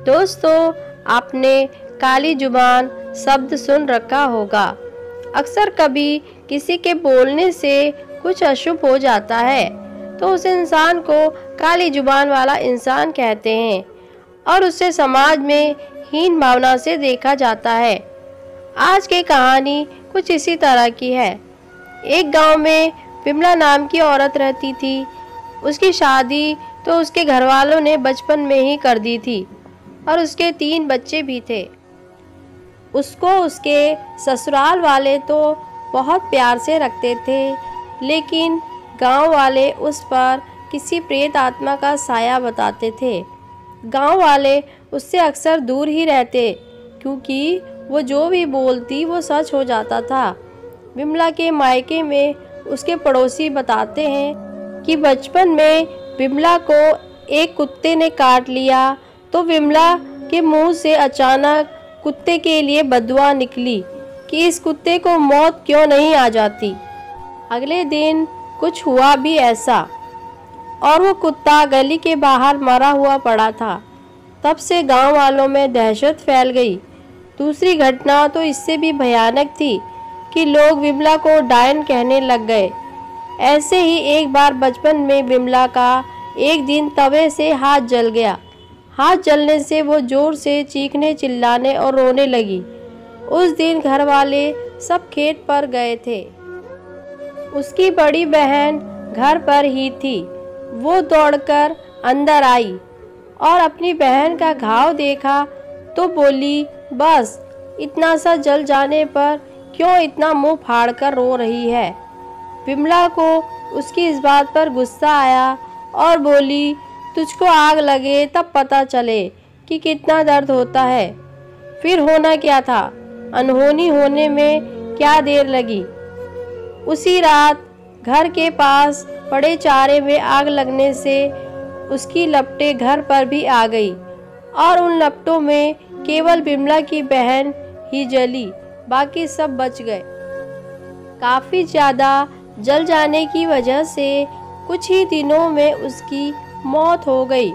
दोस्तों, आपने काली जुबान शब्द सुन रखा होगा। अक्सर कभी किसी के बोलने से कुछ अशुभ हो जाता है तो उस इंसान को काली जुबान वाला इंसान कहते हैं और उसे समाज में हीन भावना से देखा जाता है। आज की कहानी कुछ इसी तरह की है। एक गांव में विमला नाम की औरत रहती थी। उसकी शादी तो उसके घर वालों ने बचपन में ही कर दी थी और उसके 3 बच्चे भी थे। उसको उसके ससुराल वाले तो बहुत प्यार से रखते थे, लेकिन गांव वाले उस पर किसी प्रेत आत्मा का साया बताते थे। गांव वाले उससे अक्सर दूर ही रहते क्योंकि वो जो भी बोलती वो सच हो जाता था। विमला के मायके में उसके पड़ोसी बताते हैं कि बचपन में विमला को एक कुत्ते ने काट लिया तो विमला के मुंह से अचानक कुत्ते के लिए बददुआ निकली कि इस कुत्ते को मौत क्यों नहीं आ जाती। अगले दिन कुछ हुआ भी ऐसा और वो कुत्ता गली के बाहर मरा हुआ पड़ा था। तब से गांव वालों में दहशत फैल गई। दूसरी घटना तो इससे भी भयानक थी कि लोग विमला को डायन कहने लग गए। ऐसे ही एक बार बचपन में विमला का एक दिन तवे से हाथ जल गया। हाथ जलने से वो जोर से चीखने चिल्लाने और रोने लगी। उस दिन घर वाले सब खेत पर गए थे। उसकी बड़ी बहन घर पर ही थी। वो दौड़कर अंदर आई और अपनी बहन का घाव देखा तो बोली, बस इतना सा जल जाने पर क्यों इतना मुंह फाड़कर रो रही है। विमला को उसकी इस बात पर गुस्सा आया और बोली, तुझको आग लगे तब पता चले कि कितना दर्द होता है। फिर होना क्या था, अनहोनी होने में क्या देर लगी। उसी रात घर के पास पड़े चारे में आग लगने से उसकी लपटें घर पर भी आ गई और उन लपटों में केवल विमला की बहन ही जली, बाकी सब बच गए। काफ़ी ज़्यादा जल जाने की वजह से कुछ ही दिनों में उसकी मौत हो गई।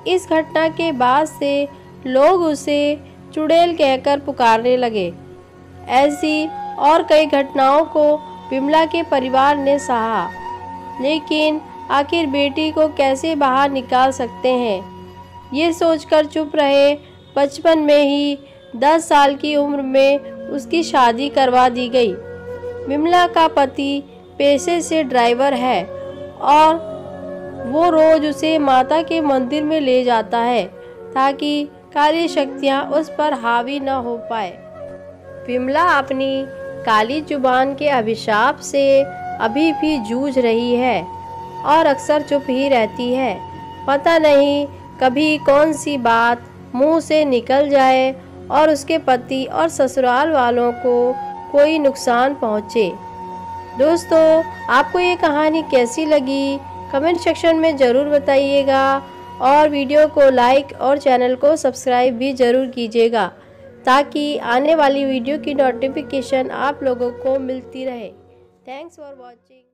इस घटना के बाद से लोग उसे चुड़ैल कहकर पुकारने लगे। ऐसी और कई घटनाओं को विमला के परिवार ने सहा, लेकिन आखिर बेटी को कैसे बाहर निकाल सकते हैं, ये सोचकर चुप रहे। बचपन में ही 10 साल की उम्र में उसकी शादी करवा दी गई। विमला का पति पेशे से ड्राइवर है और वो रोज उसे माता के मंदिर में ले जाता है ताकि काली शक्तियाँ उस पर हावी न हो पाए। विमला अपनी काली जुबान के अभिशाप से अभी भी जूझ रही है और अक्सर चुप ही रहती है। पता नहीं कभी कौन सी बात मुंह से निकल जाए और उसके पति और ससुराल वालों को कोई नुकसान पहुँचे। दोस्तों, आपको ये कहानी कैसी लगी कमेंट सेक्शन में ज़रूर बताइएगा और वीडियो को लाइक और चैनल को सब्सक्राइब भी ज़रूर कीजिएगा ताकि आने वाली वीडियो की नोटिफिकेशन आप लोगों को मिलती रहे। Thanks for watching.